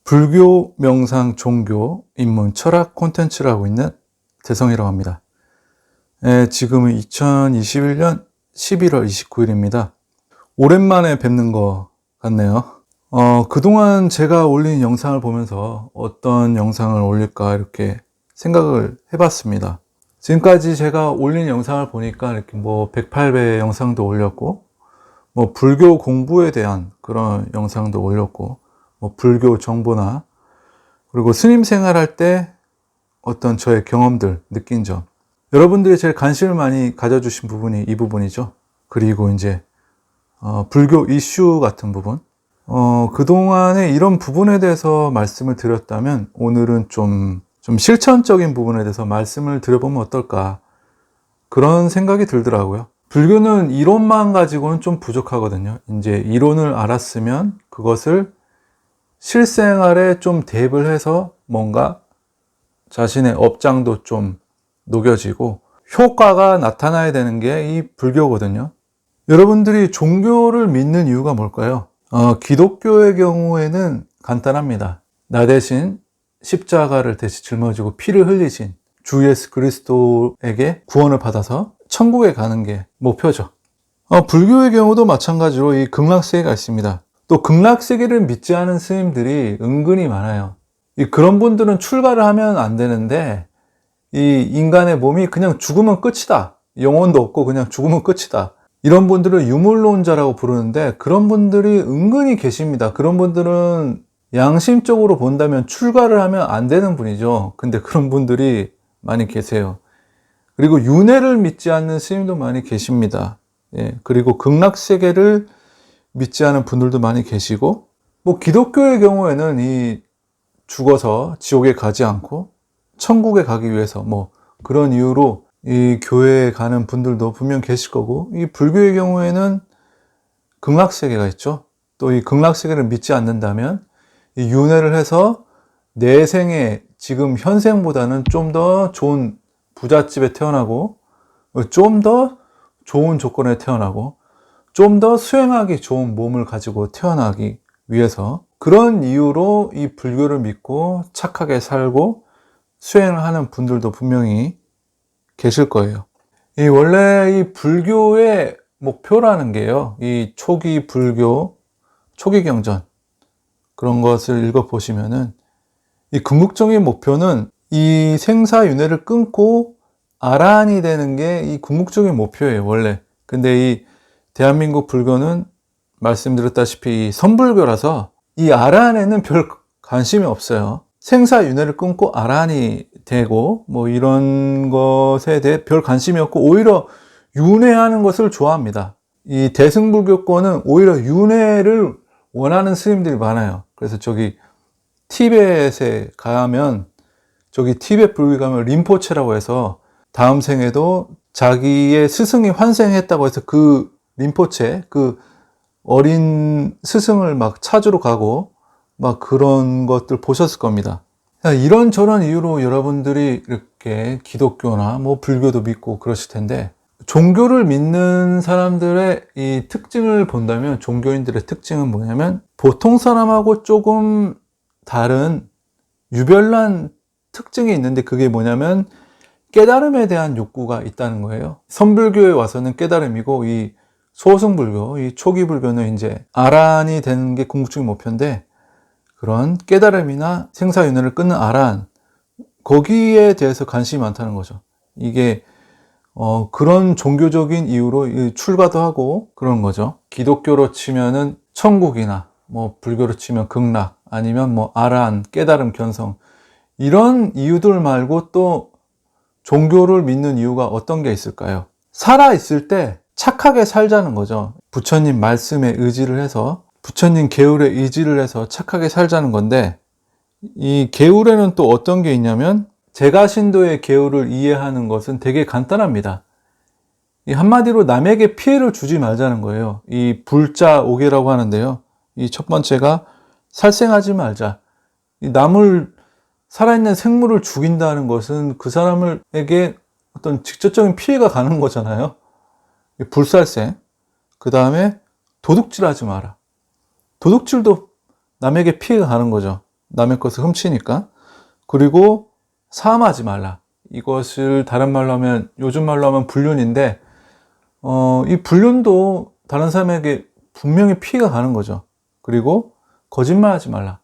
불교, 명상, 종교, 인문, 철학 콘텐츠를 하고 있는 대성이라고 합니다. 지금은 2021년 11월 29일입니다. 오랜만에 뵙는 것 같네요. 그동안 제가 올린 영상을 보면서 어떤 영상을 올릴까 이렇게 생각을 해봤습니다. 지금까지 제가 올린 영상을 보니까 이렇게 108배 영상도 올렸고, 불교 공부에 대한 그런 영상도 올렸고, 불교 정보나, 그리고 스님 생활할 때 어떤 저의 경험들, 느낀 점. 여러분들이 제일 관심을 많이 가져주신 부분이 이 부분이죠. 그리고 이제, 불교 이슈 같은 부분. 그동안에 이런 부분에 대해서 말씀을 드렸다면, 오늘은 좀 실천적인 부분에 대해서 말씀을 드려보면 어떨까. 그런 생각이 들더라고요. 불교는 이론만 가지고는 좀 부족하거든요. 이제 이론을 알았으면 그것을 실생활에 좀 대입을 해서 뭔가 자신의 업장도 좀 녹여지고 효과가 나타나야 되는 게 이 불교거든요. 여러분들이 종교를 믿는 이유가 뭘까요? 기독교의 경우에는 간단합니다. 나 대신 십자가를 대신 짊어지고 피를 흘리신 주 예수 그리스도에게 구원을 받아서 천국에 가는 게 목표죠. 불교의 경우도 마찬가지로 이 극락세계가 있습니다. 또 극락세계를 믿지 않은 스님들이 은근히 많아요. 그런 분들은 출가를 하면 안 되는데, 이 인간의 몸이 그냥 죽으면 끝이다. 영혼도 없고 그냥 죽으면 끝이다. 이런 분들을 유물론자라고 부르는데, 그런 분들이 은근히 계십니다. 그런 분들은 양심적으로 본다면 출가를 하면 안 되는 분이죠. 근데 그런 분들이 많이 계세요. 그리고 윤회를 믿지 않는 스님도 많이 계십니다. 그리고 극락세계를 믿지 않은 분들도 많이 계시고, 기독교의 경우에는 이 죽어서 지옥에 가지 않고 천국에 가기 위해서 그런 이유로 이 교회에 가는 분들도 분명 계실 거고, 이 불교의 경우에는 극락세계가 있죠. 또 이 극락세계를 믿지 않는다면 이 윤회를 해서 내 생에 지금 현생보다는 좀 더 좋은 부잣집에 태어나고, 좀 더 좋은 조건에 태어나고, 좀 더 수행하기 좋은 몸을 가지고 태어나기 위해서 그런 이유로 이 불교를 믿고 착하게 살고 수행을 하는 분들도 분명히 계실 거예요. 원래 이 불교의 목표라는 게요, 이 초기 불교, 초기 경전 그런 것을 읽어보시면은 이 궁극적인 목표는 이 생사윤회를 끊고 아라한이 되는 게 이 궁극적인 목표예요, 원래. 근데 이 대한민국 불교는 말씀드렸다시피 선불교라서 이 아라한에는 별 관심이 없어요. 생사윤회를 끊고 아라한이 되고 이런 것에 대해 별 관심이 없고, 오히려 윤회하는 것을 좋아합니다. 이 대승불교권은 오히려 윤회를 원하는 스님들이 많아요. 그래서 저기 티벳에 가면, 저기 티벳 불교 가면 림포체라고 해서 다음 생에도 자기의 스승이 환생했다고 해서 그 림포체, 그 어린 스승을 찾으러 가고 그런 것들 보셨을 겁니다. 이런저런 이유로 여러분들이 이렇게 기독교나 불교도 믿고 그러실 텐데, 종교를 믿는 사람들의 이 특징을 본다면, 종교인들의 특징은 뭐냐면 보통 사람하고 조금 다른 유별난 특징이 있는데, 그게 뭐냐면 깨달음에 대한 욕구가 있다는 거예요. 선불교에 와서는 깨달음이고, 이 소승불교, 이 초기 불교는 이제 아라한이 되는 게 궁극적인 목표인데, 그런 깨달음이나 생사윤회를 끊는 아라한, 거기에 대해서 관심이 많다는 거죠. 이게 그런 종교적인 이유로 출가도 하고 그런 거죠. 기독교로 치면은 천국이나 불교로 치면 극락, 아니면 아라한, 깨달음, 견성, 이런 이유들 말고 또 종교를 믿는 이유가 어떤 게 있을까요? 살아있을 때 착하게 살자는 거죠. 부처님 말씀에 의지를 해서, 부처님 계율에 의지를 해서 착하게 살자는 건데, 이 계율에는 또 어떤 게 있냐면, 제가신도의 계율을 이해하는 것은 되게 간단합니다. 이 한마디로 남에게 피해를 주지 말자는 거예요. 이 불자 오계라고 하는데요, 이 첫 번째가 살생하지 말자. 이 남을, 살아있는 생물을 죽인다는 것은 그 사람에게 어떤 직접적인 피해가 가는 거잖아요. 불살생. 그 다음에 도둑질 하지 마라. 도둑질도 남에게 피해가 가는 거죠. 남의 것을 훔치니까. 그리고 사함하지 말라. 이것을 다른 말로 하면, 요즘 말로 하면 불륜인데, 이 불륜도 다른 사람에게 분명히 피해가 가는 거죠. 그리고 거짓말하지 말라.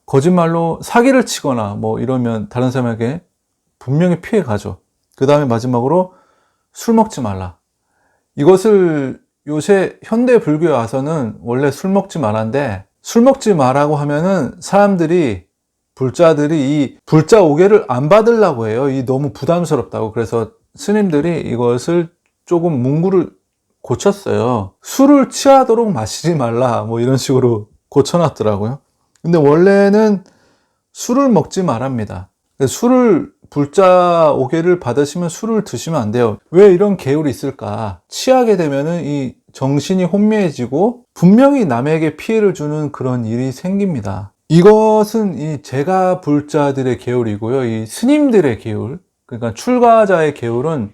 거짓말로 사기를 치거나 뭐 이러면 다른 사람에게 분명히 피해 가죠. 그 다음에 마지막으로 술 먹지 말라. 이것을 요새 현대 불교에 와서는 원래 술 먹지 말라인데, 술 먹지 말라고 하면은 사람들이, 불자들이 이 불자 오개를 안 받으려고 해요. 이 너무 부담스럽다고. 그래서 스님들이 이것을 조금 문구를 고쳤어요. 술을 취하도록 마시지 말라, 뭐 이런 식으로 고쳐놨더라고요. 근데 원래는 술을 먹지 말랍니다. 술을, 불자 오개를 받으시면 술을 드시면 안 돼요. 왜 이런 계율이 있을까? 취하게 되면은 이 정신이 혼미해지고 분명히 남에게 피해를 주는 그런 일이 생깁니다. 이것은 이 제가 불자들의 계율이고요. 이 스님들의 계율, 그러니까 출가자의 계율은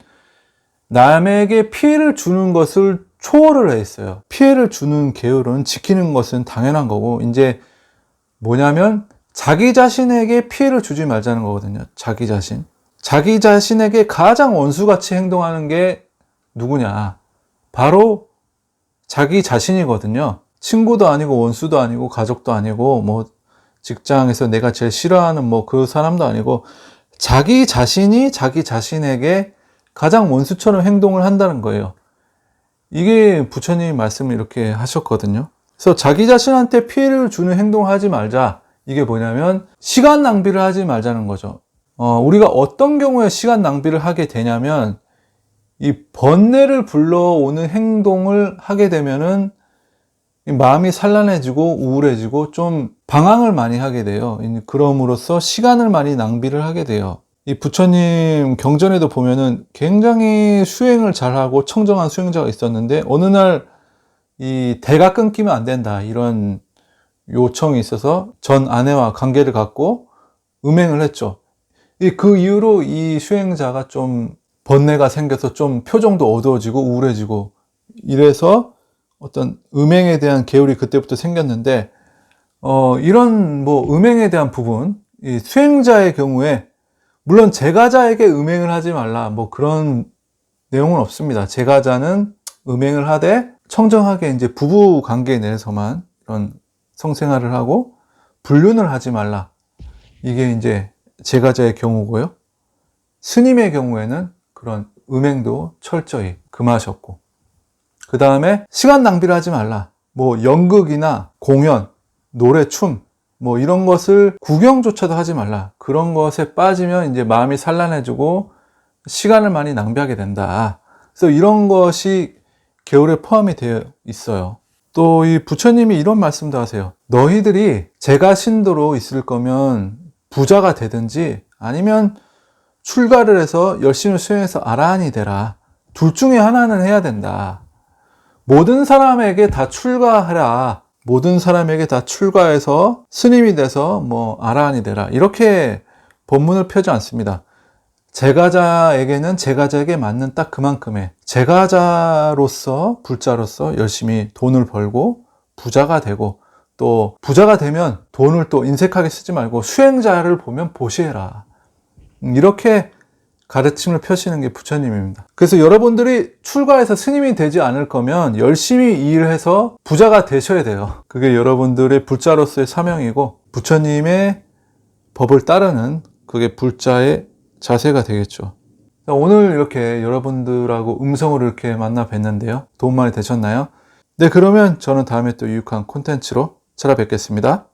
남에게 피해를 주는 것을 초월을 했어요. 피해를 주는 계율은 지키는 것은 당연한 거고, 이제 뭐냐면 자기 자신에게 피해를 주지 말자는 거거든요. 자기 자신에게 가장 원수같이 행동하는 게 누구냐? 바로 자기 자신이거든요. 친구도 아니고 원수도 아니고 가족도 아니고 뭐 직장에서 내가 제일 싫어하는 뭐 그 사람도 아니고, 자기 자신이 자기 자신에게 가장 원수처럼 행동을 한다는 거예요. 이게 부처님이 말씀을 이렇게 하셨거든요. 그래서 자기 자신한테 피해를 주는 행동을 하지 말자. 이게 뭐냐면 시간 낭비를 하지 말자는 거죠. 우리가 어떤 경우에 시간 낭비를 하게 되냐면, 이 번뇌를 불러오는 행동을 하게 되면은 마음이 산란해지고 우울해지고 좀 방황을 많이 하게 돼요. 그럼으로써 시간을 많이 낭비를 하게 돼요. 이 부처님 경전에도 보면은 굉장히 수행을 잘하고 청정한 수행자가 있었는데, 어느 날 이 대가 끊기면 안 된다, 이런 요청이 있어서 전 아내와 관계를 갖고 음행을 했죠. 그 이후로 이 수행자가 좀 번뇌가 생겨서 좀 표정도 어두워지고 우울해지고 이래서 어떤 음행에 대한 계율이 그때부터 생겼는데, 이런 뭐 음행에 대한 부분, 이 수행자의 경우에 물론 제가자에게 음행을 하지 말라, 뭐 그런 내용은 없습니다. 제가자는 음행을 하되 청정하게 이제 부부 관계 내에서만 이런 성생활을 하고 불륜을 하지 말라. 이게 이제 제가자의 경우고요. 스님의 경우에는 그런 음행도 철저히 금하셨고, 그 다음에 시간 낭비를 하지 말라. 뭐 연극이나 공연, 노래, 춤, 뭐 이런 것을 구경조차도 하지 말라. 그런 것에 빠지면 이제 마음이 산란해지고 시간을 많이 낭비하게 된다. 그래서 이런 것이 계율에 포함이 되어 있어요. 또 이 부처님이 이런 말씀도 하세요. 너희들이 제가 신도로 있을 거면 부자가 되든지 아니면 출가를 해서 열심히 수행해서 아라한이 되라. 둘 중에 하나는 해야 된다. 모든 사람에게 다 출가하라. 모든 사람에게 다 출가해서 스님이 돼서 뭐 아라한이 되라. 이렇게 법문을 펴지 않습니다. 제가자에게는 제가자에게 맞는 딱 그만큼의, 제가자로서 불자로서 열심히 돈을 벌고 부자가 되고, 또 부자가 되면 돈을 또 인색하게 쓰지 말고 수행자를 보면 보시해라. 이렇게 가르침을 펴시는 게 부처님입니다. 그래서 여러분들이 출가해서 스님이 되지 않을 거면 열심히 일해서 부자가 되셔야 돼요. 그게 여러분들의 불자로서의 사명이고, 부처님의 법을 따르는 그게 불자의 자세가 되겠죠. 오늘 이렇게 여러분들하고 음성으로 이렇게 만나 뵀는데요. 도움 많이 되셨나요? 네, 그러면 저는 다음에 또 유익한 콘텐츠로 찾아뵙겠습니다.